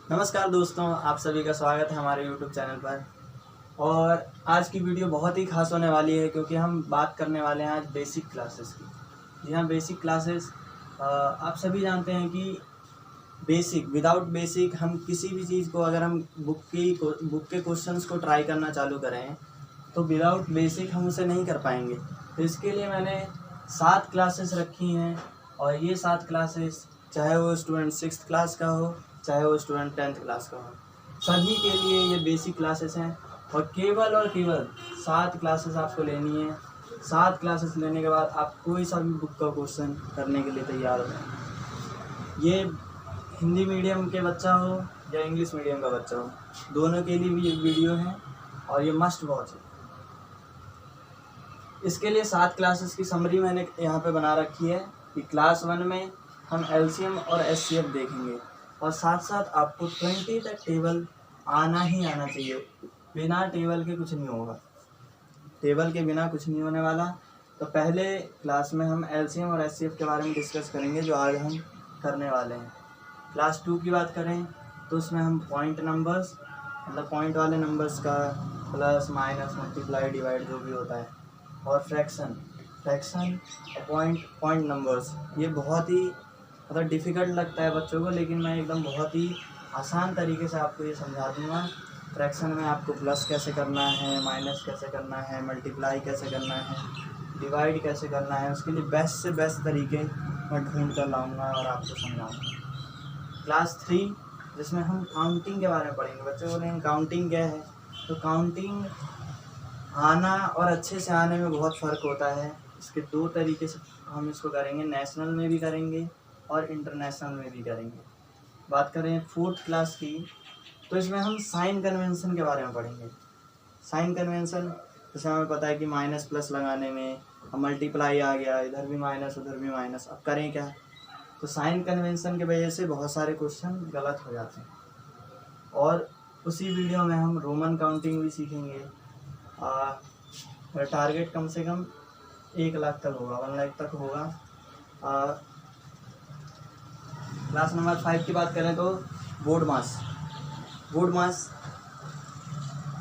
नमस्कार दोस्तों, आप सभी का स्वागत है हमारे YouTube चैनल पर। और आज की वीडियो बहुत ही खास होने वाली है क्योंकि हम बात करने वाले हैं आज बेसिक क्लासेस की। जी हाँ, बेसिक क्लासेस। आप सभी जानते हैं कि विदाउट बेसिक हम किसी भी चीज़ को अगर हम बुक के क्वेश्चंस को ट्राई करना चालू करें तो विदाउट बेसिक हम उसे नहीं कर पाएंगे। तो इसके लिए मैंने 7 क्लासेस रखी हैं और ये 7 क्लासेस चाहे वो स्टूडेंट 6th क्लास का हो चाहे वो स्टूडेंट 10th क्लास का हो, सभी के लिए ये बेसिक क्लासेस हैं। और केवल 7 क्लासेस आपको लेनी है। 7 क्लासेस लेने के बाद आप कोई सा भी बुक का क्वेश्चन करने के लिए तैयार हो जाए। ये हिंदी मीडियम के बच्चा हो या इंग्लिश मीडियम का बच्चा हो, दोनों के लिए भी ये वीडियो है और ये मस्ट वॉच है। इसके लिए 7 क्लासेस की समरी मैंने यहाँ पे बना रखी है कि क्लास 1 में हम एलसीएम और एचसीएफ देखेंगे और साथ साथ आपको 20 तक टेबल आना ही आना चाहिए। बिना टेबल के कुछ नहीं होगा, टेबल के बिना कुछ नहीं होने वाला। तो पहले क्लास में हम एलसीएम और एचसीएफ के बारे में डिस्कस करेंगे जो आज हम करने वाले हैं। क्लास 2 की बात करें तो उसमें हम पॉइंट नंबर्स, मतलब पॉइंट वाले नंबर्स का प्लस माइनस मल्टीप्लाई डिवाइड जो भी होता है, और फ्रैक्शन और पॉइंट नंबर्स। ये बहुत ही मतलब डिफ़िकल्ट लगता है बच्चों को, लेकिन मैं एकदम बहुत ही आसान तरीके से आपको ये समझा दूँगा। फ्रैक्शन में आपको प्लस कैसे करना है, माइनस कैसे करना है, मल्टीप्लाई कैसे करना है, डिवाइड कैसे करना है, उसके लिए बेस्ट से बेस्ट तरीके मैं ढूंढ कर लाऊँगा और आपको समझाऊँगा। क्लास 3 जिसमें हम काउंटिंग के बारे में पढ़ेंगे। बच्चे बोलेंगे काउंटिंग क्या है, तो काउंटिंग आना और अच्छे से आने में बहुत फ़र्क होता है। इसके 2 तरीके से हम इसको करेंगे, नेशनल में भी करेंगे और इंटरनेशनल में भी करेंगे। बात करें 4th क्लास की तो इसमें हम साइन कन्वेंशन के बारे में पढ़ेंगे। साइन कन्वेंशन जैसे हमें पता है कि माइनस प्लस लगाने में अब मल्टीप्लाई आ गया, इधर भी माइनस उधर भी माइनस, अब करें क्या। तो साइन कन्वेंशन की वजह से बहुत सारे क्वेश्चन गलत हो जाते हैं। और उसी वीडियो में हम रोमन काउंटिंग भी सीखेंगे। टारगेट कम से कम 1 लाख तक होगा, 1 लाख तक होगा। क्लास नंबर 5 की बात करें तो बोर्ड मास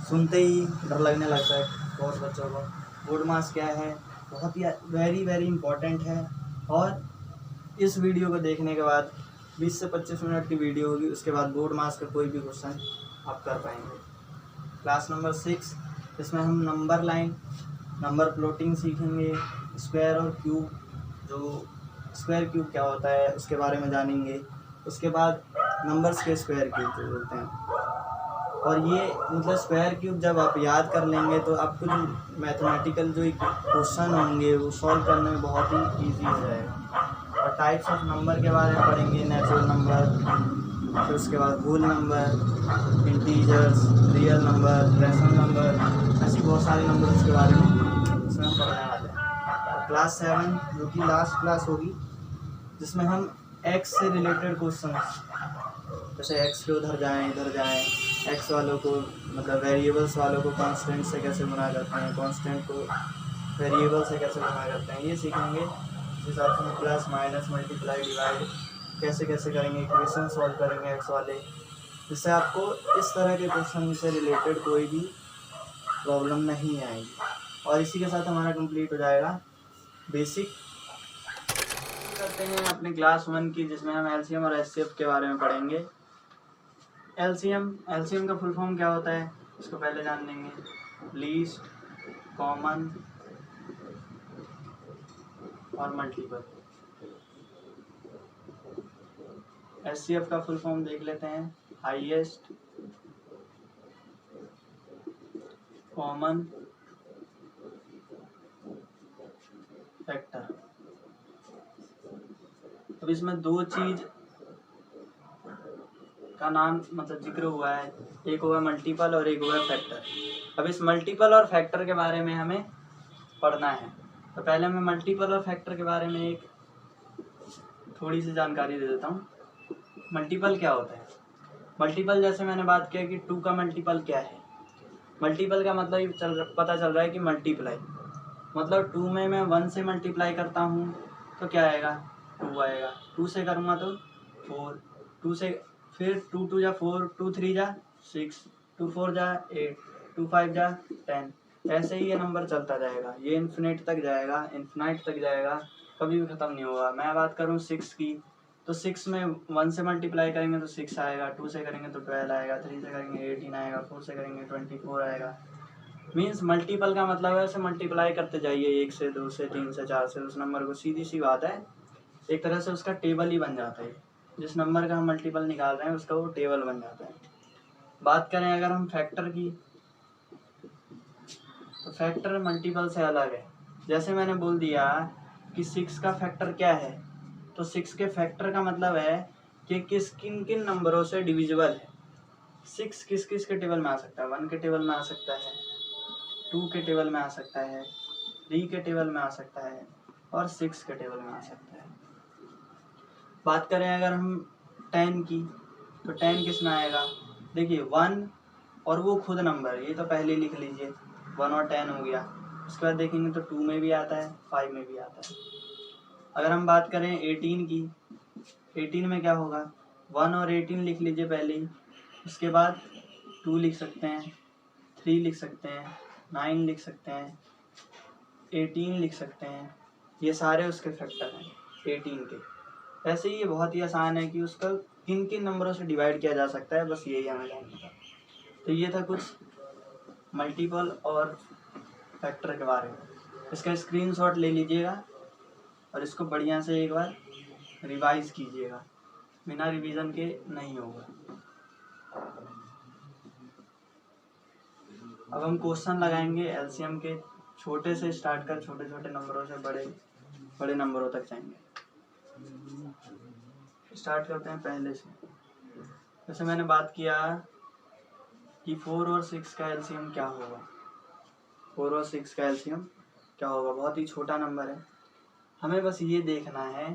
सुनते ही डर लगने लगता है बहुत बच्चों को। बोर्ड मास क्या है, बहुत ही वेरी इम्पोर्टेंट है। और इस वीडियो को देखने के बाद 20 से 25 मिनट की वीडियो होगी, उसके बाद बोर्ड मास का कोई भी क्वेश्चन आप कर पाएंगे। क्लास नंबर 6 इसमें हम नंबर लाइन, नंबर प्लॉटिंग सीखेंगे। स्क्वायर और क्यूब, जो स्क्वायर क्यूब क्या होता है उसके बारे में जानेंगे। उसके बाद नंबर्स के स्क्वायर क्यूब जो बोलते हैं। और ये मतलब स्क्वायर क्यूब जब आप याद कर लेंगे तो आपको जो मैथमेटिकल जो क्वेश्चन होंगे वो सॉल्व करने में बहुत ही ईजी हो जाएगा। और टाइप्स ऑफ नंबर के बारे में पढ़ेंगे, नेचुरल नंबर, फिर उसके बाद whole number, integers, real number, rational number, ऐसी बहुत सारे नंबर उसके बारे में इसमें हम पढ़ने वाले हैं। और क्लास 7 जो कि लास्ट क्लास होगी जिसमें हम एक्स से रिलेटेड क्वेश्चन, जैसे एक्स के उधर जाएँ इधर जाएँ, एक्स वालों को मतलब वेरिएबल्स वालों को कांस्टेंट से कैसे गुना करते हैं, कांस्टेंट को वेरिएबल से कैसे गुना करते हैं, ये सीखेंगे। इस हिसाब से प्लस माइनस मल्टीप्लाई डिवाइड कैसे कैसे करेंगे, इक्वेशन सॉल्व करेंगे एक्स वाले, जिससे आपको इस तरह के क्वेश्चन से रिलेटेड कोई भी प्रॉब्लम नहीं आएगी। और इसी के साथ हमारा कंप्लीट हो जाएगा बेसिक। करते हैं अपने क्लास 1 की, जिसमें हम एलसीएम और एचसीएफ के बारे में पढ़ेंगे। एलसीएम का फुल फॉर्म क्या होता है इसको पहले जान लेंगे। लीस्ट कॉमन और मल्टीपल। एचसीएफ का फुल फॉर्म देख लेते हैं। Highest common factor. अब इसमें 2 चीज का नाम मतलब जिक्र हुआ है, एक हुआ मल्टीपल और एक हुआ फैक्टर। अब इस मल्टीपल और फैक्टर के बारे में हमें पढ़ना है। तो पहले मैं मल्टीपल और फैक्टर के बारे में एक थोड़ी सी जानकारी दे देता हूँ। मल्टीपल क्या होता है। मल्टीपल जैसे मैंने बात किया कि 2 का मल्टीपल क्या है। मल्टीपल का मतलब ये पता चल रहा है कि मल्टीप्लाई, मतलब 2 में मैं 1 से मल्टीप्लाई करता हूँ तो क्या आएगा, 2 आएगा। 2 से करूँगा तो 4, 2 से फिर 2 2 जा 4, 2 3 जा 6, 2 4 जा 8, 2 5 जा 10। ऐसे ही ये नंबर चलता जाएगा, ये इन्फिनिट तक जाएगा, कभी भी ख़त्म नहीं होगा। मैं बात करूँ 6 की, तो 6 में 1 से मल्टीप्लाई करेंगे तो 6 आएगा, 2 से करेंगे तो 12 आएगा, 3 से करेंगे 18 आएगा, 4 से करेंगे 24 आएगा। मीन्स मल्टीपल का मतलब है उसे मल्टीप्लाई करते जाइए, 1 से 2 से 3 से 4 से उस नंबर को, सीधी सी बात है, एक तरह से उसका टेबल ही बन जाता है। जिस नंबर का हम मल्टीपल निकाल रहे हैं उसका वो टेबल बन जाता है। बात करें अगर हम फैक्टर की, तो फैक्टर मल्टीपल से अलग है। जैसे मैंने बोल दिया कि 6 का फैक्टर क्या है, तो 6 के फैक्टर का मतलब है कि किन किन नंबरों से डिविजिबल है। 6 किस किस के टेबल में आ सकता है, 1 के टेबल में आ सकता है, 2 के टेबल में आ सकता है, 3 के टेबल में आ सकता है और 6 के टेबल में आ सकता है। बात करें अगर हम 10 की, तो 10 किस में आएगा, देखिए 1 और वो खुद नंबर, ये तो पहले लिख लीजिए, 1 और 10 हो गया। उसके बाद देखेंगे तो 2 में भी आता है, 5 में भी आता है। अगर हम बात करें 18 की, 18 में क्या होगा, 1 और 18 लिख लीजिए पहले ही, उसके बाद 2 लिख सकते हैं, 3 लिख सकते हैं, 9 लिख सकते हैं, 18 लिख सकते हैं। ये सारे उसके फैक्टर हैं 18 के। ऐसे ही ये बहुत ही आसान है कि उसका किन किन नंबरों से डिवाइड किया जा सकता है, बस यही हमें जानना था। तो ये था कुछ मल्टीपल और फैक्टर के बारे में। इसका स्क्रीनशॉट ले लीजिएगा और इसको बढ़िया से एक बार रिवाइज कीजिएगा, बिना रिवीजन के नहीं होगा। अब हम क्वेश्चन लगाएंगे एलसीएम के, छोटे से स्टार्ट कर छोटे छोटे नंबरों से बड़े बड़े नंबरों तक जाएंगे। स्टार्ट करते हैं पहले से। जैसे मैंने बात किया कि 4 और 6 का एलसीएम क्या होगा, 4 और 6 का एलसीएम क्या होगा, बहुत ही छोटा नंबर है। हमें बस ये देखना है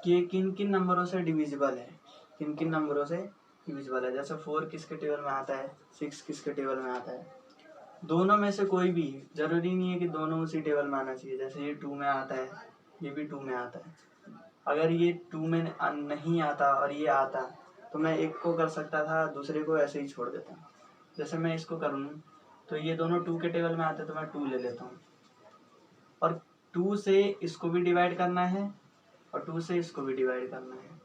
कि किन किन नंबरों से डिविजिबल है, किन किन नंबरों से डिविजिबल है। जैसे 4 किसके टेबल में आता है, 6 किसके टेबल में आता है, दोनों में से कोई भी, ज़रूरी नहीं है कि दोनों उसी टेबल में आना चाहिए। जैसे ये 2 में आता है, ये भी 2 में आता है। अगर ये 2 में नहीं आता और ये आता, तो मैं एक को कर सकता था, दूसरे को ऐसे ही छोड़ देता। जैसे मैं इसको करूँ तो ये दोनों 2 के टेबल में आते, तो मैं 2 ले लेता हूँ, और 2 से इसको भी डिवाइड करना है और 2 से इसको भी डिवाइड करना है।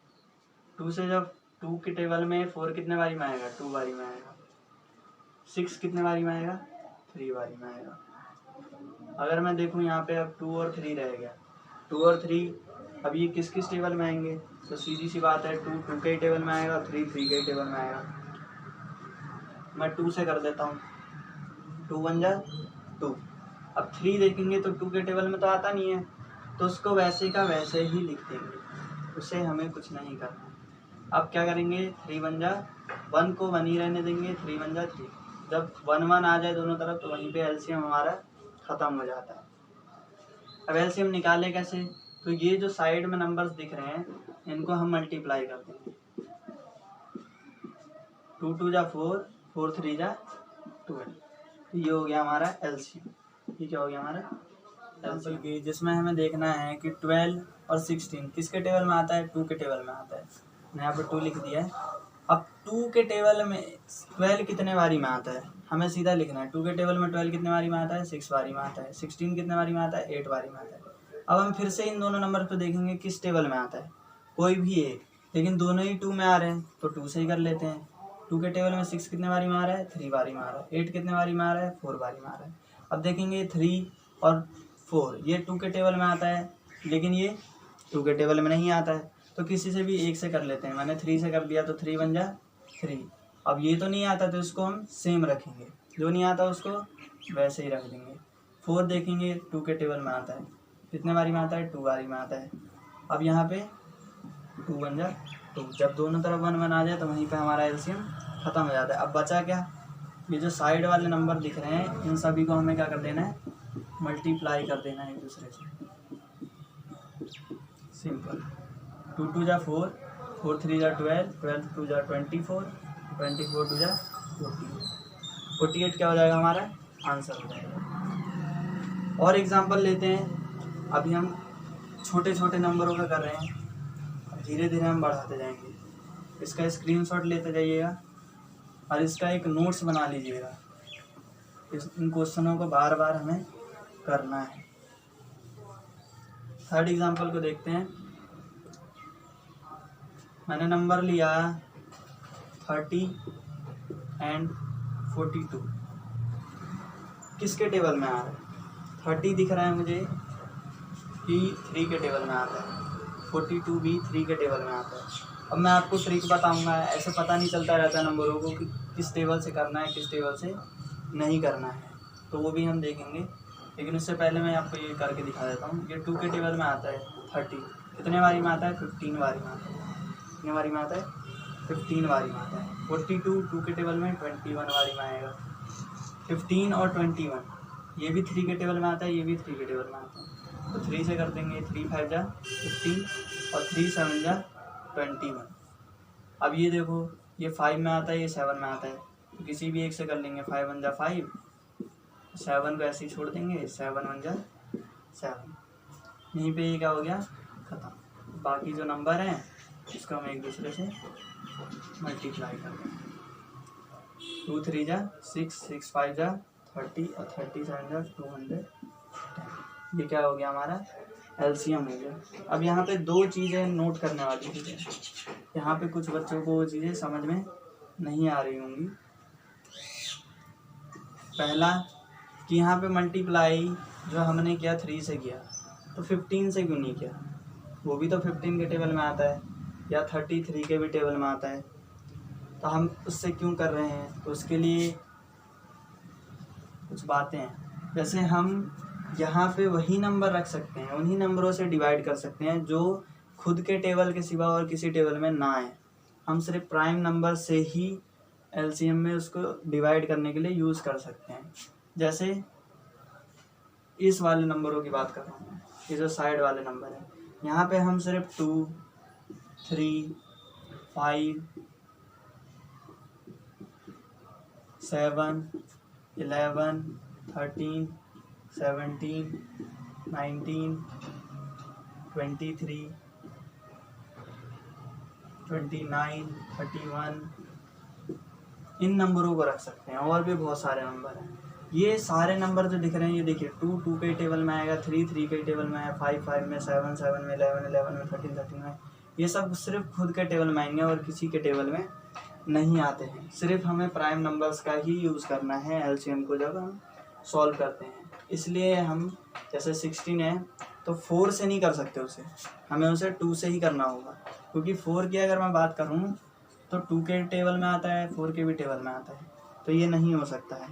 2 से जब 2 के टेबल में 4 कितने बारी में आएगा, 2 बारी में आएगा। 6 कितने बारी में आएगा, 3 बारी में आएगा। अगर मैं देखूँ यहाँ पे अब 2 और 3 रह गया, 2 और 3 अब ये किस किस टेबल में आएंगे, तो सीधी सी बात है 2 के टेबल में आएगा, 3 के टेबल में आएगा। मैं 2 से कर देता हूँ, 2 1 जा 2। अब 3 देखेंगे तो 2 के टेबल में तो आता नहीं है, तो उसको वैसे का वैसे ही लिख देंगे, उससे हमें कुछ नहीं करना। अब क्या करेंगे, 3 1 जा 1 को 1 ही रहने देंगे, 3 1 जा 3। जब 1 1 आ जाए दोनों तरफ, तो वहीं पे एलसीएम हमारा ख़त्म हो जाता है। अब एलसीएम निकाले कैसे, तो ये जो साइड में नंबर्स दिख रहे हैं इनको हम मल्टीप्लाई कर देंगे। 2 2 जा 4, 4 3 जा 12। ये हो गया हमारा एलसीएम। ये क्या हो गया हमारा एलसीएम की, जिसमें हमें देखना है कि 12 और 16 किसके टेबल में आता है, 2 के टेबल में आता है। मैंने यहाँ पर 2 लिख दिया है। अब 2 के टेबल में 12 कितने बारी में आता है, हमें सीधा लिखना है। 2 के टेबल में 12 कितने बारी में आता है, 6 बारी में आता है। 16 कितने बारी में आता है, 8 बारी में आता है। अब हम फिर से इन दोनों नंबर पर देखेंगे किस टेबल में आता है, कोई भी एक, लेकिन दोनों ही 2 में आ रहे हैं, तो 2 से ही कर लेते हैं। 2 के टेबल में 6 कितने बारी में आ रहा है, 3 बारी में आ रहा है। 8 कितने बारी में आ रहा है, 4 बारी में आ रहा है। अब देखेंगे 3 और 4 ये 2 के टेबल में आता है, लेकिन ये 2 के टेबल में नहीं आता है, तो किसी से भी एक से कर लेते हैं। मैंने 3 से कर दिया, तो 3 1 जा 3। अब ये तो नहीं आता, तो इसको हम सेम रखेंगे, जो नहीं आता उसको वैसे ही रख देंगे। 4 देखेंगे 2 के टेबल में आता है, कितने बारी में आता है, 2 बारी में आता है। अब यहाँ पे 2 1 जा 2, जब दोनों तरफ 1 1 आ जाए तो वहीं पे हमारा एलसीएम ख़त्म हो जाता है। अब बचा क्या, ये जो साइड वाले नंबर दिख रहे हैं इन सभी को हमें क्या कर देना है, मल्टीप्लाई कर देना है एक दूसरे से। सिंपल। 2 2 जा 4, 4 3 जा 12, 12 2 जा 24, 24 2 जा 48, 48 क्या हो जाएगा हमारा आंसर हो जाएगा। और एग्जांपल लेते हैं। अभी हम छोटे छोटे नंबरों का कर रहे हैं, धीरे धीरे हम बढ़ाते जाएंगे। इसका स्क्रीनशॉट लेते जाइएगा और इसका एक नोट्स बना लीजिएगा। इन क्वेश्चनों को बार बार हमें करना है। थर्ड एग्जांपल को देखते हैं। मैंने नंबर लिया 30 एंड 42, किसके टेबल में आ रहा है? 30 दिख रहा है मुझे कि 3 के टेबल में आता है, 42 भी 3 के टेबल में आता है। अब मैं आपको ट्रिक बताऊंगा, ऐसे पता नहीं चलता रहता है नंबरों को कि किस टेबल से करना है किस टेबल से नहीं करना है, तो वो भी हम देखेंगे। लेकिन उससे पहले मैं आपको ये करके दिखा देता हूँ। ये 2 के टेबल में आता है 30, कितने बारी में आता है? 15 बारी में आता है। कितने बारी में आता है? 15 बारी में आता है। 42 2 के टेबल में 21 बारी में आएगा। 15 और 21 ये भी 3 के टेबल में आता है, ये भी 3 के टेबल में आता है। तो 3 से कर देंगे, 3 5 जा 15 और 3 7 जा 21। अब ये देखो, ये 5 में आता है, ये 7 में आता है, तो किसी भी एक से कर लेंगे। 5 1 जा 5, 7 को ऐसे ही छोड़ देंगे, 7 1 जा 7। यहीं पे ये क्या हो गया? ख़त्म। बाकी जो नंबर हैं इसको हम एक दूसरे से मल्टीप्लाई कर देंगे। 2 3 जा 6, 6 5 जा 30 और 30 7 जा 210। ये क्या हो गया? हमारा एलसीएम हो गया। अब यहाँ पे 2 चीज़ें नोट करने वाली चीज़ें, यहाँ पे कुछ बच्चों को वो चीज़ें समझ में नहीं आ रही होंगी। पहला कि यहाँ पे मल्टीप्लाई जो हमने किया 3 से किया, तो 15 से क्यों नहीं किया? वो भी तो 15 के टेबल में आता है, या 33 के भी टेबल में आता है, तो हम उससे क्यों कर रहे हैं? तो उसके लिए कुछ बातें हैं। जैसे हम यहाँ पे वही नंबर रख सकते हैं, उन्हीं नंबरों से डिवाइड कर सकते हैं जो खुद के टेबल के सिवा और किसी टेबल में ना आए। हम सिर्फ प्राइम नंबर से ही एलसीएम में उसको डिवाइड करने के लिए यूज़ कर सकते हैं। जैसे इस वाले नंबरों की बात कर रहा हूँ, ये जो साइड वाले नंबर हैं, यहाँ पे हम सिर्फ 2 3 5 7 11 13 17 19 23 29 31 इन नंबरों को रख सकते हैं। और भी बहुत सारे नंबर हैं। ये सारे नंबर जो दिख रहे हैं, ये देखिए 2 2 के टेबल में आएगा, 3 3 के टेबल में आएगा, 5 5 में, 7 7 में, 11 11 में, 13 13 में। ये सब सिर्फ खुद के टेबल में आएंगे और किसी के टेबल में नहीं आते हैं। सिर्फ हमें प्राइम नंबर्स का ही यूज़ करना है एलसीएम को जब हम सॉल्व करते हैं। इसलिए हम जैसे 16 है तो 4 से नहीं कर सकते उसे, हमें उसे 2 से ही करना होगा, क्योंकि 4 की अगर मैं बात करूँ तो 2 के टेबल में आता है, 4 के भी टेबल में आता है, तो ये नहीं हो सकता है।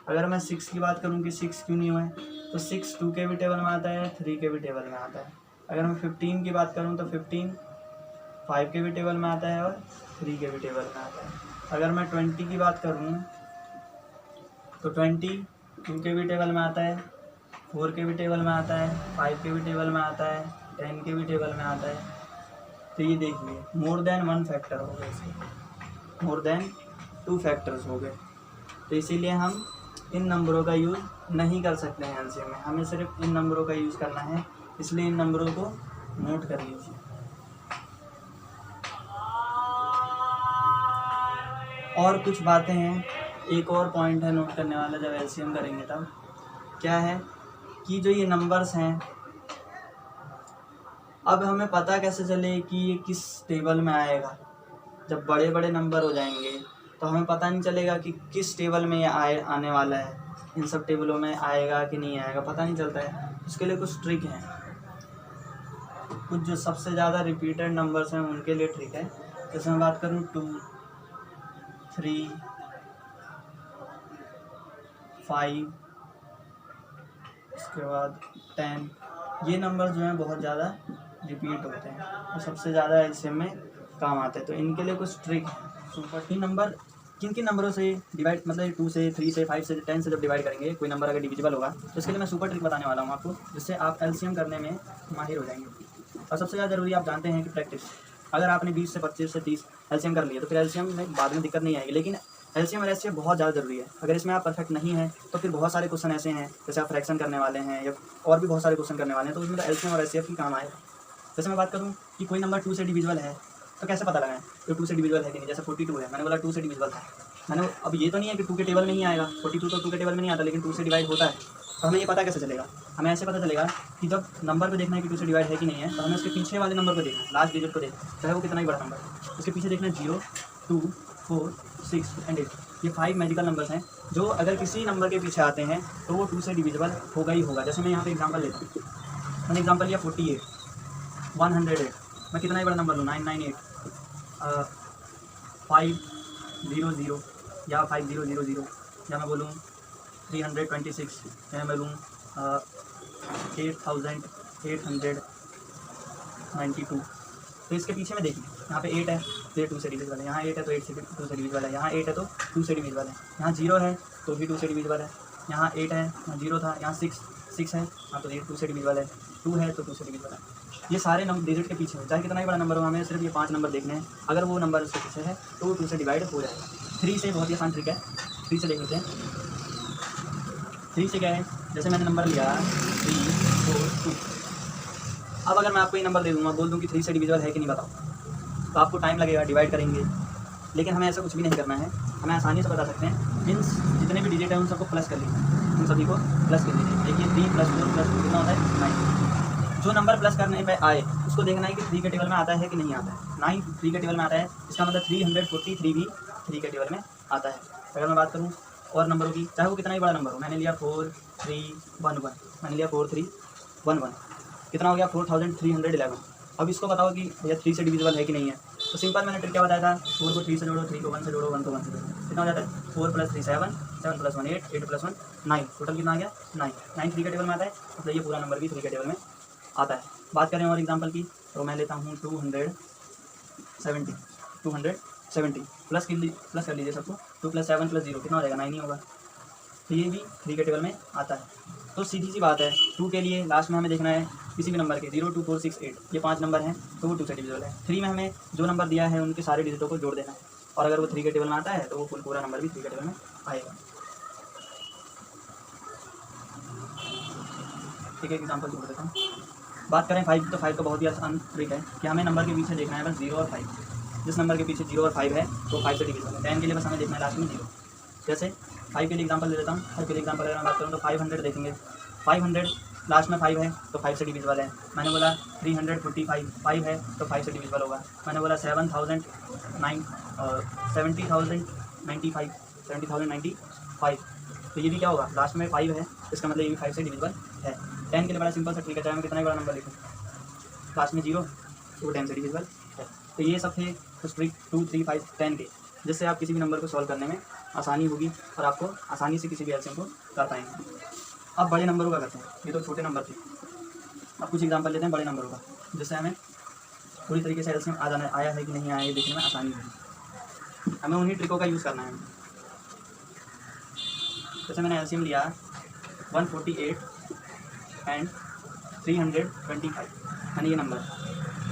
अगर मैं 6 की बात करूँ कि 6 क्यों नहीं हुआ है, तो 6 2 के भी टेबल में आता है, 3 के भी टेबल में आता है। अगर मैं 15 की बात करूँ तो 15 5 के भी टेबल में आता है और 3 के भी टेबल में आता है। अगर मैं 20 की बात करूँ तो 20 2 के भी टेबल में आता है, 4 के भी टेबल में आता है, 5 के भी टेबल में आता है, 10 के भी टेबल में आता है। तो ये देखिए मोर देन 1 फैक्टर हो गए, इसके मोर देन 2 फैक्टर्स हो गए। तो इसीलिए हम इन नंबरों का यूज़ नहीं कर सकते हैं एलसीएम में, हमें सिर्फ इन नंबरों का यूज़ करना है। इसलिए इन नंबरों को नोट कर लीजिए। और कुछ बातें हैं, एक और पॉइंट है नोट करने वाला जब एलसीएम करेंगे तब, क्या है कि जो ये नंबर्स हैं, अब हमें पता कैसे चले कि ये किस टेबल में आएगा। जब बड़े बड़े नंबर हो जाएंगे तो हमें पता नहीं चलेगा कि किस टेबल में ये आने वाला है, इन सब टेबलों में आएगा कि नहीं आएगा, पता नहीं चलता है। उसके लिए कुछ ट्रिक हैं, कुछ जो सबसे ज़्यादा रिपीटेड नंबर्स हैं उनके लिए ट्रिक है। जैसे मैं बात करूँ 2 3 5, इसके बाद 10, ये नंबर जो हैं बहुत ज़्यादा रिपीट होते हैं और सबसे ज़्यादा एलसीएम में काम आते हैं। तो इनके लिए कुछ ट्रिक है। सुपर इन नंबर किन किन नंबरों से डिवाइड, मतलब 2 से 3 से 5 से 10 से जब डिवाइड करेंगे कोई नंबर अगर डिविजिबल होगा, तो इसके लिए मैं सुपर ट्रिक बताने वाला हूँ आपको, जिससे आप एलसीएम करने में माहिर हो जाएंगे। और सबसे ज़्यादा ज़रूरी आप जानते हैं कि प्रैक्टिस। अगर आपने 20 से 25 से 30 एलसीएम कर लिया तो फिर एलसीएम में बाद में दिक्कत नहीं आएगी, लेकिन एलसीएम और एचसीएफ बहुत ज़्यादा ज़रूरी है। अगर इसमें आप परफेक्ट नहीं है तो फिर बहुत सारे क्वेश्चन ऐसे हैं, जैसे आप फ्रैक्शन करने वाले हैं या और भी बहुत सारे क्वेश्चन करने वाले हैं, तो उसमें तो एलसीएम और एचसीएफ ही काम आएगा। जैसे मैं बात करूँ कि कोई नंबर 2 से डिविजिबल है तो कैसे पता लगाएं तो 2 से डिविजिबल है कि नहीं। जैसे 42 है, मैंने बोला 2 से डिविजिबल था, मैंने अब ये तो नहीं है कि 2 के टेबल में नहीं आएगा, 42 तो 2 के टेबल में नहीं आता, लेकिन 2 से डिवाइड होता है। तो हमें ये पता कैसे चलेगा, हमें ऐसे पता चलेगा कि जब नंबर को देखना है कि 2 से डिवाइड है कि नहीं है, तो हमें उसके पीछे वाले नंबर को देखना है, लास्ट डिजिट को देखना है, चाहे वो कितना ही बड़ा नंबर है, उसके पीछे देखना है 0, 2, 4, 6 एंड 8। ये 5 मैजिकल नंबर्स हैं जो अगर किसी नंबर के पीछे आते हैं तो वो 2 से डिविजिबल होगा ही होगा। जैसे मैं यहाँ पे एग्जांपल लेता हूँ, मैंने एग्जांपल लिया 48, 108, मैं कितना ही बड़ा नंबर लूँ 998, 500 या 5000, या मैं बोलूँ 326, या मैं बोलूँ 8892। तो इसके पीछे में देखिए यहाँ पे 8 है तो ये 2 से डिविजिबल है, यहाँ 8 है तो 8 से 2 से डिविजिबल है, यहाँ 8 है तो 2 से डिविजिबल है, यहाँ 0 है तो भी 2 से डिविजिबल है, यहाँ 8 है, यहाँ 0 था, यहाँ 6 है, हाँ तो ये 2 से डिविजिबल है, 2 है तो 2 से डिविजिबल है। ये सारे नंबर डिजिट के पीछे है, चाहे कितना ही बड़ा नंबर हो, हमें सिर्फ ये 5 नंबर देखने हैं, अगर वो नंबर उसके पीछे है तो वो 2 से डिवाइड हो जाएगा। 3 से बहुत ही आसान ट्रिक है, 3 से देख लेते हैं। 3 से क्या है, जैसे मैंने नंबर लिया 3, 4, 2। अब अगर मैं आपको ये नंबर दे दूँगा, बोल दूँ कि 3 से डिविजिबल है कि नहीं बताओ, तो आपको टाइम लगेगा, डिवाइड करेंगे, लेकिन हमें ऐसा कुछ भी नहीं करना है, हमें आसानी से बता सकते हैं। मीन्स जितने भी डिजिट हैं उन सबको प्लस कर लीजिए, उन सभी को प्लस कर लीजिए। देखिए 3 + 4 + 2 कितना होता है 9। जो नंबर प्लस करने पे आए उसको देखना है कि 3 के टेबल में आता है कि नहीं आता है। 9 3 के टेबल में आता है, इसका मतलब 343 भी 3 के टेबल में आता है। अगर मैं बात करूँ और नंबरों की, चाहे वो कितना ही बड़ा नंबर हो, मैंने लिया 4311, मैंने लिया 4311, कितना हो गया 4311। अब इसको बताओ कि भैया 3 से डिविजिबल है कि नहीं है। तो सिंपल मैंने ट्रिक क्या बताया था, 4 को 3 से जोड़ो, 3 को 1 से जोड़ो, 1 को 1 से जोड़ो, कितना हो जाता है 4 + 3 7, 7 + 1 8, 8 + 1 9, टोटल कितना आ गया 9। 9 3 के टेबल में आता है, मतलब ये पूरा नंबर भी 3 के टेबल में आता है। बात करें और एग्जांपल की, तो मैं लेता हूँ 270 प्लस कर लीजिए सबको, 2 + 7 + 0 कितना हो जाएगा 9 ही होगा, तो ये भी 3 के टेबल में आता है। तो सीधी सी बात है, 2 के लिए लास्ट में हमें देखना है किसी भी नंबर के 0, 2, 4, 6, 8, ये 5 नंबर हैं तो वो 2 से डिविजिबल है। 3 में हमें जो नंबर दिया है उनके सारे डिजिटों को जोड़ देना है, और अगर वो 3 के टेबल में आता है तो वो पूरा नंबर भी 3 के टेबल में आएगा। ठीक है, एग्जाम्पल जोड़ देता हूँ। बात करें 5, तो 5 तो बहुत ही आसान ट्रिक है कि हमें नंबर के पीछे देखना है बस 0 और 5। जिस नंबर के पीछे 0 और 5 है तो 5 से डिविजिबल है। 10 के लिए बस हमें देखना है लास्ट में 0। जैसे 5 के लिए एग्जांपल ले लेता हूँ, 5 के लिए एग्जांपल अगर मैं बात करूँ तो 500 देखेंगे, 500 लास्ट में 5 है तो 5 से डिविजिबल है। मैंने बोला 345 5 है तो 5 से डिविजिबल होगा। मैंने बोला 70,095, तो ये भी क्या होगा लास्ट में 5 है, इसका मतलब ये भी 5 से डिविजिबल है। 10 के लिए बड़ा सिंपल सा ट्रिक है, चाहे मैं कितना ही बड़ा नंबर लिखूँ, लास्ट में 0 तो 10 से डिविजिबल है। तो ये सब थे कुछ ट्रिक 2, 3, 5, 10 के, जिससे आप किसी भी नंबर को सॉल्व करने में आसानी होगी और आपको आसानी से किसी भी एलसीएम को कर पाएंगे। अब बड़े नंबरों का करते हैं, ये तो छोटे नंबर थे। अब कुछ एग्जांपल लेते हैं बड़े नंबरों का, जिससे हमें पूरी तरीके से एलसीएम आया है कि नहीं आया, ये देखने में आसानी होगी। हमें उन्हीं ट्रिकों का यूज़ करना है। जैसे मैंने एलसीएम लिया 148 एंड 325, मैंने ये नंबर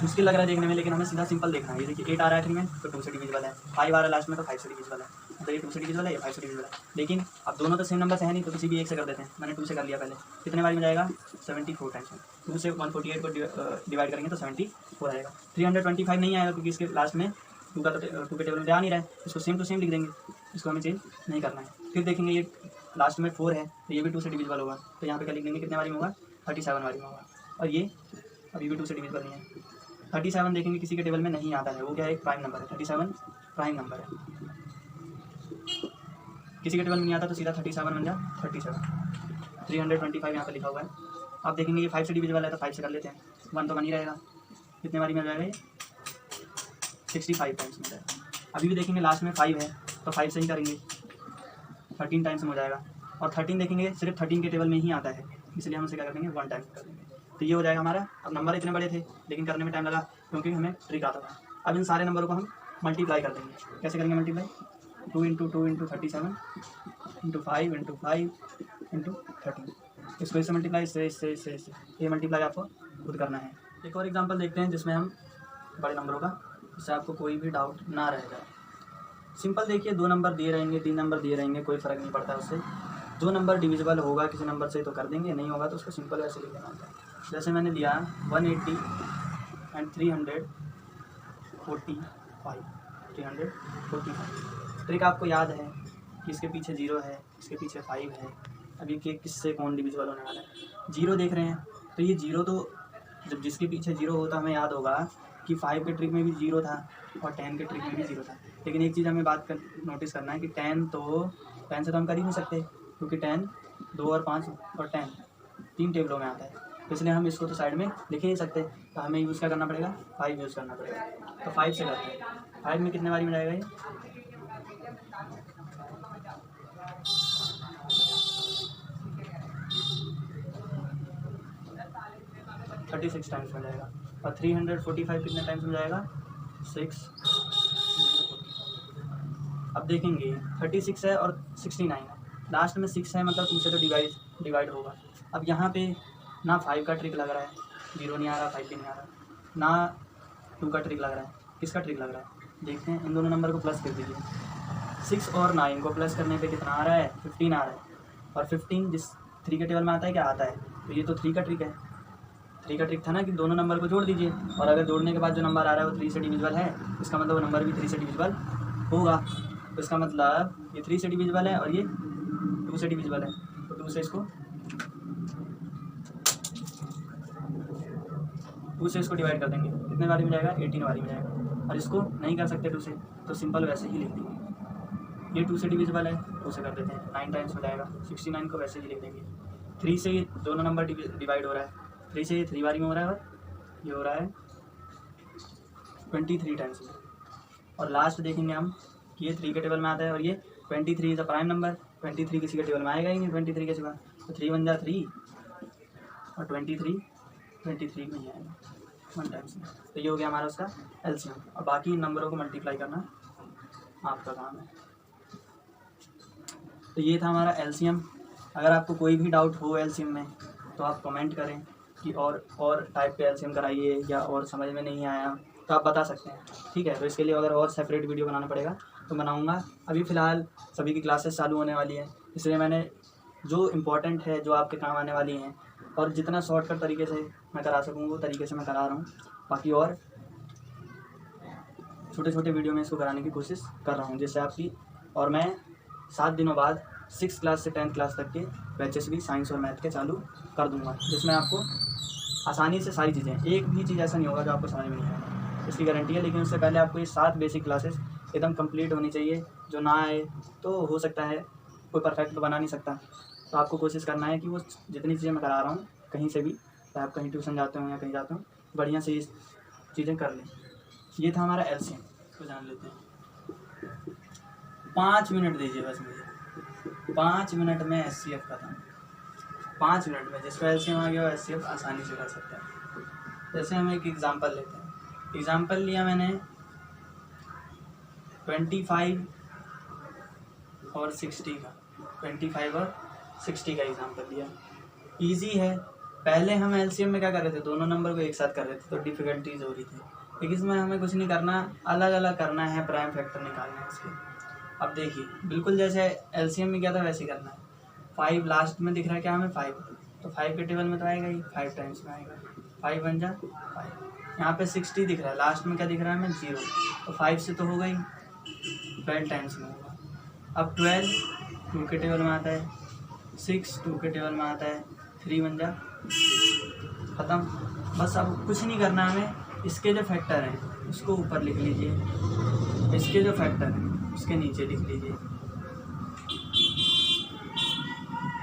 मुश्किल लग रहा है देखने में, लेकिन हमें सीधा सिंपल देखना है। ये देखिए 8 आ रहा है 3 में तो 2 से डिविजिबल है, 5 आ रहा है लास्ट में तो 5 से डिविजिबल है, तो ये 2 से डिविजिबल है, ये 5 से डिविजिबल है। लेकिन अब दोनों तो सेम नंबर से है नहीं, तो किसी भी एक से कर देते हैं। मैंने 2 से कर लिया पहले, कितने बार में जाएगा 74 टाइम्स में। 2 से 148 को डिवाइड करेंगे तो 74 आएगा। 325 नहीं आएगा क्योंकि इसके लास्ट में 2 का तो 2 के टेबल में आ नहीं रहा है, इसको सेम टू सेम लिख देंगे, इसको हमें चेंज नहीं करना है। फिर देखेंगे ये लास्ट में 4 है तो ये भी 2 से डिविजिबल होगा, तो यहाँ पे क्या लिख देंगे, कितने बारी में होगा 37 बारी में होगा। और ये अभी भी 2 से डिविजिबल नहीं है। 37 देखेंगे किसी के टेबल में नहीं आता है, वो क्या है एक प्राइम नंबर है, 37 प्राइम नंबर है। किसी के टेबल में नहीं आता तो सीधा 37 बन जा 37। 325 यहाँ पे लिखा हुआ है। आप देखेंगे ये 5 से डिविजिबल है तो 5 से कर लेते हैं, 1 तो बन ही रहेगा। कितने बारी में जाएगा ये 65 टाइम्स में जाएगा। अभी भी देखेंगे लास्ट में 5 है तो 5 से ही करेंगे, 13 टाइम्स में हो जाएगा। और 13 देखेंगे सिर्फ 13 के टेबल में ही आता है, इसलिए हम उसे क्या कर देंगे 1 टाइम कर देंगे, तो ये हो जाएगा हमारा। अब नंबर इतने बड़े थे लेकिन करने में टाइम लगा क्योंकि हमें ट्रिक आता था। अब इन सारे नंबरों को हम मल्टीप्लाई कर देंगे। कैसे करेंगे मल्टीप्लाई, 2 × 2 × 37 × 5 × 5 × 13, इसको इससे मल्टीप्लाई, इससे ये मल्टीप्लाई आपको खुद करना है। एक और एग्जांपल देखते हैं जिसमें हम बड़े नंबरों का, जिससे आपको कोई भी डाउट ना रह जाए। सिंपल देखिए, 2 नंबर दिए रहेंगे, 3 नंबर दिए रहेंगे, कोई फ़र्क नहीं पड़ता उससे। जो नंबर डिविजिबल होगा किसी नंबर से तो कर देंगे, नहीं होगा तो उसको सिंपल वैसे लिख देना होता है। जैसे मैंने लिया 180 एंड 300 345 345। ट्रिक आपको याद है कि इसके पीछे 0 है, इसके पीछे 5 है। अभी के किससे कौन डिविजिबल होने वाला है, 0 देख रहे हैं, तो ये 0 तो जब जिसके पीछे 0 होता हमें याद होगा कि 5 के ट्रिक में भी 0 था और 10 के ट्रिक में भी 0 था। लेकिन एक चीज़ हमें नोटिस करना है कि 10 से तो हम कर ही नहीं सकते, क्योंकि 10 2 और 5 और 10 3 टेबलों में आता है, तो इसलिए हम इसको तो साइड में लिख ही नहीं सकते, तो हमें यूज़ क्या करना पड़ेगा, 5 यूज़ करना पड़ेगा। तो 5 से करते हैं। 5 में कितने बारी में जाएगा ये, 36 टाइम्स में जाएगा। और 345 कितने टाइम्स में जाएगा, 6। अब देखेंगे 36 है और 69 है, लास्ट में 6 है, मतलब 2 से तो डिवाइड होगा। अब यहाँ पे ना 5 का ट्रिक लग रहा है, 0 नहीं आ रहा, 5 भी नहीं आ रहा, ना 2 का ट्रिक लग रहा है। किसका ट्रिक लग रहा है, देखते हैं। इन दोनों नंबर को प्लस कर दीजिए। 6 और 9 को प्लस करने पे कितना आ रहा है, 15 आ रहा है। और 15 जिस 3 के टेबल में आता है क्या आता है, तो ये तो 3 का ट्रिक है। 3 का ट्रिक था ना कि दोनों नंबर को जोड़ दीजिए, और अगर जोड़ने के बाद जो नंबर आ रहा है वो 3 से डिविजिबल है, इसका मतलब वो नंबर भी 3 से डिविजिबल होगा। तो इसका मतलब ये 3 से डिविजिबल है और ये 2 से डिविजिबल है, तो 2 से इसको डिवाइड कर देंगे। कितने बारी में जाएगा, 18 बारी में जाएगा। और इसको नहीं कर सकते 2 से, तो सिंपल वैसे ही लिख देंगे। ये 2 से डिविजिबल है, 2 से कर देते हैं, 9 टाइम्स हो जाएगा। 69 को वैसे ही लिख देंगे। 3 से ये दोनों नंबर डिवाइड हो रहा है, 3 से ये 3 बारी में हो रहा है, और ये हो रहा है 23 टाइम्स में। और लास्ट देखेंगे हम कि ये 3 के टेबल में आता है और ये 23 इज़ अ प्राइम नंबर। 23 किसी के टेबल में आएगा ही नहीं 23 के सिवा, तो 3 1 जा 3 और 23 में ही आएगा 1 टाइम्स में। तो ये हो गया हमारा उसका एलसीएम। और बाकी इन नंबरों को मल्टीप्लाई करना आपका काम है। तो ये था हमारा एलसीएम। अगर आपको कोई भी डाउट हो एलसीएम में तो आप कमेंट करें कि और टाइप के एलसीएम कराइए, या और समझ में नहीं आया तो आप बता सकते हैं, ठीक है। तो इसके लिए अगर और सेपरेट वीडियो बनाना पड़ेगा तो बनाऊंगा। अभी फ़िलहाल सभी की क्लासेस चालू होने वाली है, इसलिए मैंने जो इम्पोर्टेंट है, जो आपके काम आने वाली हैं, और जितना शॉर्टकट तरीके से मैं करा सकूँ वो तरीके से मैं करा रहा हूँ। बाकी और छोटे छोटे वीडियो में इसको कराने की कोशिश कर रहा हूँ, जिससे आपकी, और मैं 7 दिनों बाद 6 क्लास से 10th क्लास तक के बैचेस भी साइंस और मैथ के चालू कर दूँगा, जिसमें आपको आसानी से सारी चीज़ें, एक भी चीज़ ऐसा नहीं होगा जो आपको समझ में नहीं आएगा, इसकी गारंटी है। लेकिन उससे पहले आपको ये 7 बेसिक क्लासेस एकदम कंप्लीट होनी चाहिए। जो ना आए तो हो सकता है, कोई परफेक्ट तो बना नहीं सकता, तो आपको कोशिश करना है कि वो जितनी चीज़ें मैं करा रहा हूँ, कहीं से भी, चाहे आप कहीं ट्यूशन जाते हो या कहीं जाते हो, बढ़िया से ये चीज़ें कर लें। ये था हमारा एलसीएम, तो जान लेते हैं। 5 मिनट दीजिए बस मुझे, 5 मिनट में एचसीएफ खत्म। 5 मिनट में जिसका एलसीएम आ गया वो एचसीएफ आसानी से कर सकते हैं। जैसे हम एक एग्जांपल लेते हैं। एग्जांपल लिया मैंने 25 और 60 का, 25 और 60 का एग्जांपल लिया। इजी है। पहले हम एलसीएम में क्या कर रहे थे, दोनों नंबर को एक साथ कर रहे थे, तो डिफ़िकल्टीज हो रही थी। लेकिन इसमें हमें कुछ नहीं करना, अलग अलग करना है, प्राइम फैक्टर निकालना है इसके। अब देखिए, बिल्कुल जैसे एलसीएम में क्या था वैसे ही करना है। 5 लास्ट में दिख रहा है क्या हमें, 5, तो 5 के टेबल में तो आएगा ही, 5 टाइम्स में आएगा, 5 1 जा 5। यहाँ पे 60 दिख रहा है, लास्ट में क्या दिख रहा है हमें, 0, तो 5 से तो होगा ही, 12 टाइम्स में होगा। अब 12 2 के टेबल में आता है, 6 2 के टेबल में आता है, 3 1 जा ख़त्म। बस अब कुछ नहीं करना हमें। इसके जो फैक्टर हैं उसको ऊपर लिख लीजिए, इसके जो फैक्टर हैं उसके नीचे लिख लीजिए।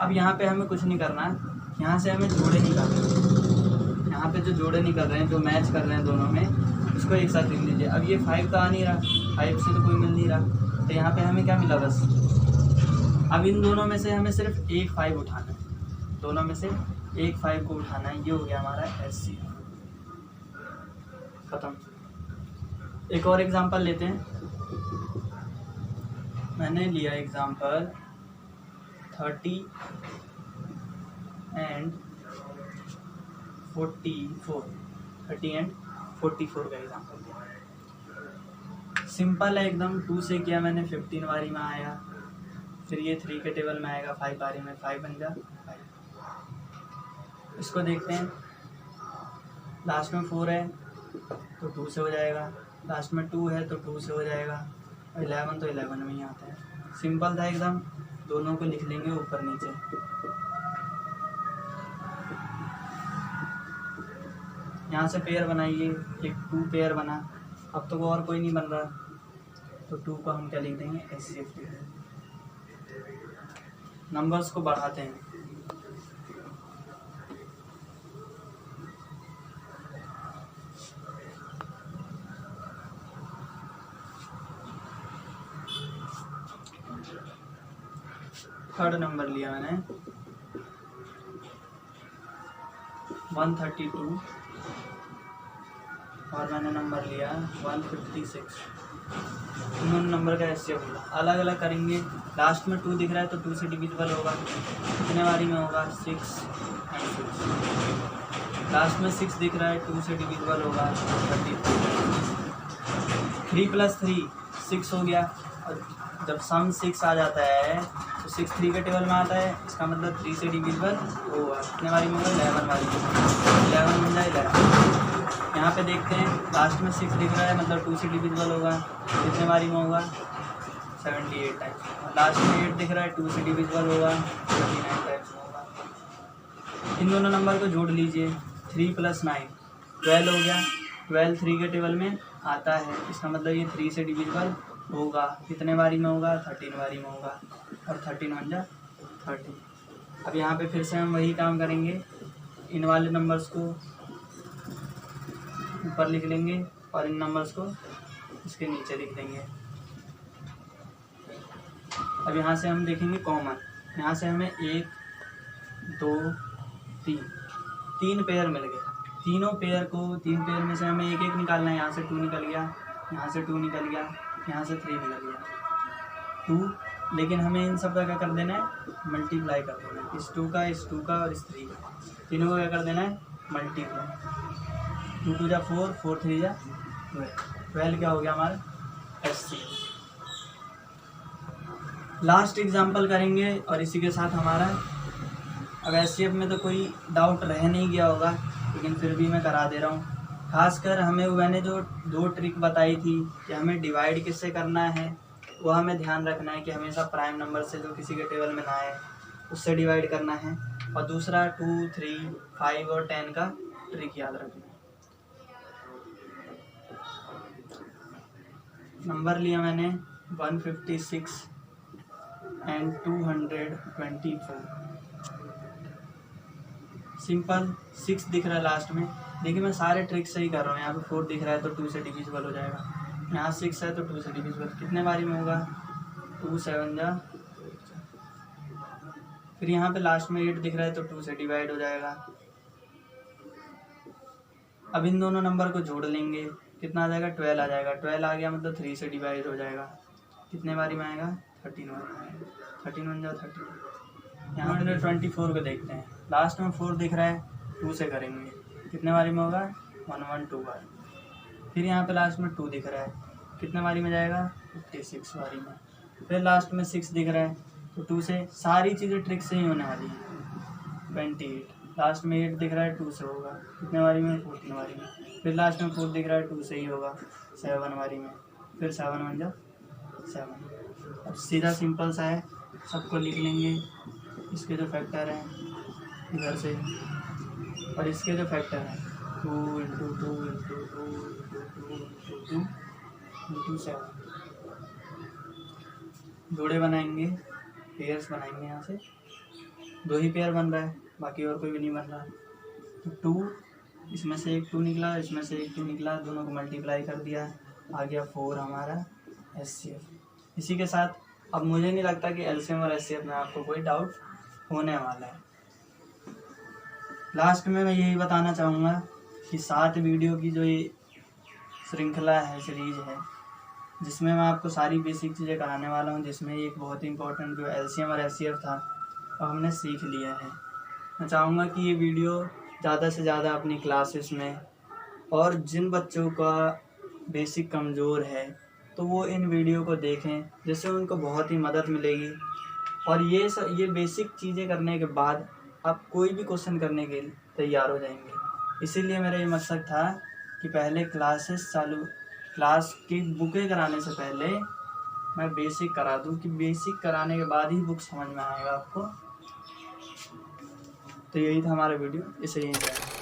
अब यहाँ पे हमें कुछ नहीं करना है, यहाँ से हमें जोड़े नहीं करने हैं। यहाँ पे जो जोड़े नहीं कर रहे हैं, जो मैच कर रहे हैं दोनों में, उसको एक साथ लिख लीजिए। अब ये 5 तो आ नहीं रहा, 5 से तो कोई मिल नहीं रहा, तो यहाँ पे हमें क्या मिला बस। अब इन दोनों में से हमें सिर्फ एक 5 उठाना है, दोनों में से एक 5 को उठाना है। ये हो गया हमारा एचसीएफ, ख़त्म। एक और एग्जांपल लेते हैं। मैंने लिया एग्जांपल 30 and 44, 30 and 44 का एग्जांपल दिया। सिंपल है एकदम। 2 से किया मैंने, 15 बारी में आया, फिर ये 3 के टेबल में आएगा 5 बारी में, 5 बन जा 5। इसको देखते हैं, लास्ट में 4 है तो 2 से हो जाएगा, लास्ट में 2 है तो 2 से हो जाएगा, 11 तो 11 में ही आता है। सिंपल था एकदम, दोनों को लिख लेंगे ऊपर नीचे। यहाँ से पेयर बनाइए, एक 2 पेयर बना। अब तो वो और कोई नहीं बन रहा, तो 2 को हम क्या लिख देंगे, HCF लिख देंगे। नंबर्स को बढ़ाते हैं। थर्ड नंबर लिया मैंने 132 और मैंने नंबर लिया 156। दोनों नंबर का HCF अलग अलग करेंगे। लास्ट में 2 दिख रहा है तो 2 से डिविजिबल होगा, कितने बारी में होगा, 6 और 6। लास्ट में 6 दिख रहा है, 2 से डिविजिबल होगा, 32। 3 + 3 6 हो गया। और जब सम 6 आ जाता है तो 6 3 के टेबल में आता है, इसका मतलब 3 से डिविजिबल होगा, कितने बारी में होगा, 11 बारी में। 11 बन जाए 11। यहाँ पे देखते हैं लास्ट में 6 दिख रहा है, मतलब 2 से डिविजिबल होगा, कितने बारी में होगा, 78 टाइम्स। लास्ट में 8 दिख रहा है, 2 से डिविजिबल होगा, 39 टाइम्स होगा। इन दोनों नंबर को जोड़ लीजिए, 3 + 9 12 हो गया। 12 3 के टेबल में आता है, इसका मतलब ये 3 से डिविजिबल होगा, कितने बारी में होगा, 13 बारी में होगा। और 13 बन जा 30। अब यहाँ पे फिर से हम वही काम करेंगे, इन वाले नंबर्स को ऊपर लिख लेंगे और इन नंबर्स को इसके नीचे लिख देंगे। अब यहाँ से हम देखेंगे कॉमन, यहाँ से हमें 1 2 3 पेयर मिल गए। तीन पेयर में से हमें एक एक निकालना है। यहाँ से 2 निकल गया, यहाँ से 2 निकल गया, यहाँ से 3 निकल गया, 2। लेकिन हमें इन सब का क्या कर देना है, मल्टीप्लाई कर देना है, इस 2 का और इस 3 का, तीनों को क्या कर देना है, मल्टीप्लाई। 2 2 जा 4, 4 3 जा 12 क्या हो गया हमारा, HCF। लास्ट एग्जाम्पल करेंगे और इसी के साथ हमारा, अब HCF में तो कोई डाउट रह नहीं गया होगा, लेकिन फिर भी मैं करा दे रहा हूँ। खासकर हमें मैंने जो 2 ट्रिक बताई थी कि हमें डिवाइड किससे करना है, वो हमें ध्यान रखना है कि हमेशा प्राइम नंबर से जो किसी के टेबल में ना आए उससे डिवाइड करना है। और दूसरा 2 3 5 और 10 का ट्रिक याद रखना है। नंबर लिया मैंने 156 एंड 224। सिंपल 6 दिख रहा है लास्ट में। देखिए मैं सारे ट्रिक से ही कर रहा हूँ। यहाँ पे 4 दिख रहा है तो 2 से डिविजिबल हो जाएगा, यहाँ 6 है तो 2 से डिविजिबल, कितने बारी में होगा, 2 7 जा। फिर यहाँ पे लास्ट में 8 दिख रहा है तो 2 से डिवाइड हो जाएगा। अब इन दोनों नंबर को जोड़ लेंगे, कितना आ जाएगा, 12 आ जाएगा। 12 आ गया मतलब 3 से डिवाइड हो जाएगा, कितने बारी में आएगा, 13 बारी में आएगा। 13 बन जाओ 30। यहाँ पे 24 को देखते हैं, लास्ट में 4 दिख रहा है, 2 से करेंगे, कितने बारी में होगा, 112 बारी। फिर यहाँ पे लास्ट में 2 दिख रहा है, कितने बारी में जाएगा, 56 बारी में। फिर लास्ट में 6 दिख रहा है तो 2 से, सारी चीज़ें ट्रिक से ही होने वाली हैं। 28, लास्ट में 8 दिख रहा है, 2 से होगा, कितने बारी में, 14 बारी में। फिर लास्ट में 4 दिख रहा है, 2 से ही होगा, 7 बारी में। फिर 7 बन जाओ 7। अब सीधा सिंपल सा है, सबको लिख लेंगे। इसके जो फैक्टर हैं इधर से, और इसके जो फैक्टर हैं 2 × 2 × 2 × 2 × 7। जोड़े बनाएंगे, पेयर्स बनाएंगे। यहाँ से 2 ही पेयर बन रहा है, बाकी और कोई भी नहीं बन रहा। तो 2, इसमें से एक 2 निकला, इसमें से एक 2 निकला, दोनों को मल्टीप्लाई कर दिया, आ गया 4 हमारा HCF। इसी के साथ अब मुझे नहीं लगता कि LCM और HCF में आपको कोई डाउट होने वाला है। लास्ट में मैं यही बताना चाहूँगा कि 7 वीडियो की जो ये श्रृंखला है, सीरीज़ है, जिसमें मैं आपको सारी बेसिक चीज़ें कराने वाला हूँ, जिसमें एक बहुत इंपॉर्टेंट जो LCM और HCF था वो हमने सीख लिया है। मैं चाहूँगा कि ये वीडियो ज़्यादा से ज़्यादा अपनी क्लासेस में, और जिन बच्चों का बेसिक कमज़ोर है तो वो इन वीडियो को देखें, जिससे उनको बहुत ही मदद मिलेगी। और ये बेसिक चीज़ें करने के बाद आप कोई भी क्वेश्चन करने के लिए तैयार हो जाएंगे। इसीलिए मेरा ये मकसद था कि पहले क्लासेस क्लास की बुकें कराने से पहले मैं बेसिक करा दूँ कि बेसिक कराने के बाद ही बुक समझ में आएगा आपको। तो यही था हमारा वीडियो, इसे यहीं पे